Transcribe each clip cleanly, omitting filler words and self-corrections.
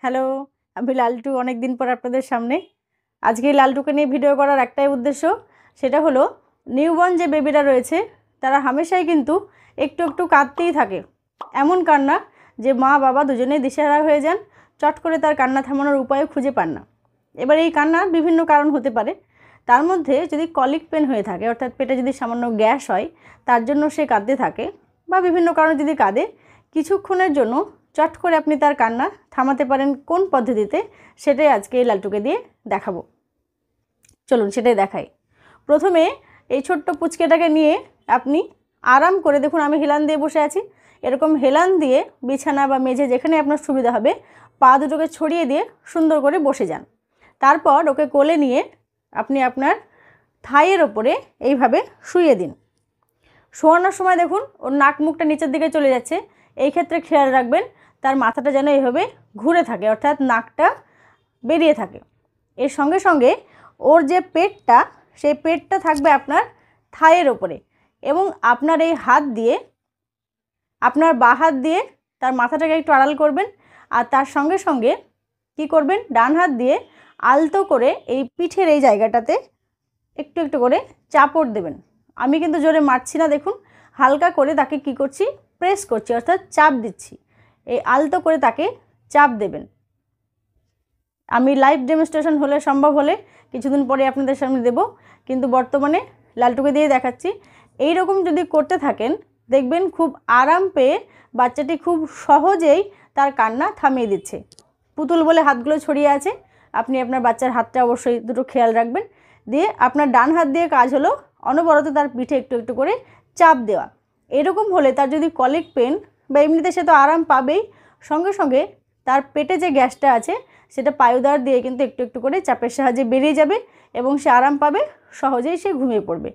Hello, আমি লালটু অনেক দিন পর আপনাদের সামনে। আজকে এই লালটুকে নিয়ে ভিডিও করার একটাই উদ্দেশ্য, সেটা হলো নিউবর্ন যে বেবিরা রয়েছে তারা হামেশাই কিন্তু একটু একটু কাঁদতেই থাকে। এমন কান্না যে মা বাবা দুজনেই দিশেহারা হয়ে যান, চট করে তার কান্না থামানোর উপায়ও খুঁজে পান না। এবার এই কান্নার বিভিন্ন কারণ হতে পারে, তার মধ্যে যদি কলিক পেন হয়ে থাকে, অর্থাৎ পেটে যদি সামান্য গ্যাস হয় তার জন্য সে কাঁদতে থাকে, বা বিভিন্ন কারণে যদি কাঁদে, কিছুক্ষণের জন্য চট করে আপনি তার কান্না থামাতে পারেন কোন পদ্ধতিতে, সেটাই আজকে এই লালটুকে দিয়ে দেখাবো। চলুন সেটাই দেখাই। প্রথমে এই ছোট্ট পুচকেটাকে নিয়ে আপনি আরাম করে, দেখুন আমি হেলান দিয়ে বসে আছি, এরকম হেলান দিয়ে বিছানা বা মেঝে যেখানে আপনার সুবিধা হবে পা দুটোকে ছড়িয়ে দিয়ে সুন্দর করে বসে যান। তারপর ওকে কোলে নিয়ে আপনি আপনার থাইয়ের ওপরে এইভাবে শুইয়ে দিন। শোয়ানোর সময় দেখুন ওর নাক মুখটা নিচের দিকে চলে যাচ্ছে, এই ক্ষেত্রে খেয়াল রাখবেন তার মাথাটা যেন এইভাবে ঘুরে থাকে, অর্থাৎ নাকটা বেরিয়ে থাকে। এর সঙ্গে সঙ্গে ওর যে পেটটা, সেই পেটটা থাকবে আপনার থাইয়ের ওপরে, এবং আপনার এই হাত দিয়ে, আপনার বাঁ হাত দিয়ে তার মাথাটাকে একটু আড়াল করবেন, আর তার সঙ্গে সঙ্গে কি করবেন, ডান হাত দিয়ে আলতো করে এই পিঠের এই জায়গাটাতে একটু একটু করে চাপড় দেবেন। আমি কিন্তু জোরে মারছি না, দেখুন হালকা করে তাকে কি করছি, প্রেস করছি, অর্থাৎ চাপ দিচ্ছি। এই আলতো করে তাকে চাপ দেবেন। আমি লাইভ ডেমনস্ট্রেশন হলে, সম্ভব হলে কিছুদিন পরে আপনাদের সামনে দেব, কিন্তু বর্তমানে লালটুকে দিয়ে দেখাচ্ছি। এই রকম যদি করতে থাকেন দেখবেন খুব আরাম পেয়ে বাচ্চাটি খুব সহজেই তার কান্না থামিয়ে দিচ্ছে। পুতুল বলে হাতগুলো ছড়িয়ে আছে, আপনি আপনার বাচ্চার হাতটা অবশ্যই দুটো খেয়াল রাখবেন। দিয়ে আপনার ডান হাত দিয়ে কাজ হলো অনবরত তার পিঠে একটু একটু করে চাপ দেওয়া। এরকম হলে তার যদি কলিক পেন বা এমনিতে সে তো আরাম পাবেই, সঙ্গে সঙ্গে তার পেটে যে গ্যাসটা আছে সেটা পায়ুদ্বার দিয়ে কিন্তু একটু একটু করে চাপের সাহায্যে বেরিয়ে যাবে, এবং সে আরাম পাবে, সহজেই সে ঘুমিয়ে পড়বে,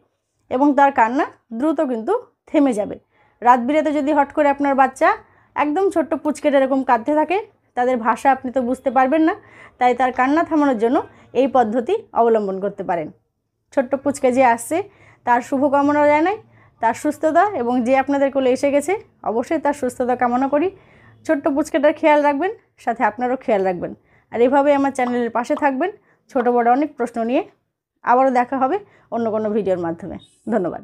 এবং তার কান্না দ্রুত কিন্তু থেমে যাবে। রাত বিরেতে যদি হট করে আপনার বাচ্চা একদম ছোট্ট পুচকেটা এরকম কাঁদতে থাকে, তাদের ভাষা আপনি তো বুঝতে পারবেন না, তাই তার কান্না থামানোর জন্য এই পদ্ধতি অবলম্বন করতে পারেন। ছোট্ট পুচকে যে আসছে তার শুভকামনা জানাই, তার সুস্থতা, এবং যে আপনাদের কোলে এসে গেছে অবশ্যই তার সুস্থতা কামনা করি। ছোট্ট পুচকেটার খেয়াল রাখবেন, সাথে আপনারও খেয়াল রাখবেন, আর এভাবে আমার চ্যানেলের পাশে থাকবেন। ছোট বড় অনেক প্রশ্ন নিয়ে আবারও দেখা হবে অন্য কোনো ভিডিওর মাধ্যমে। ধন্যবাদ।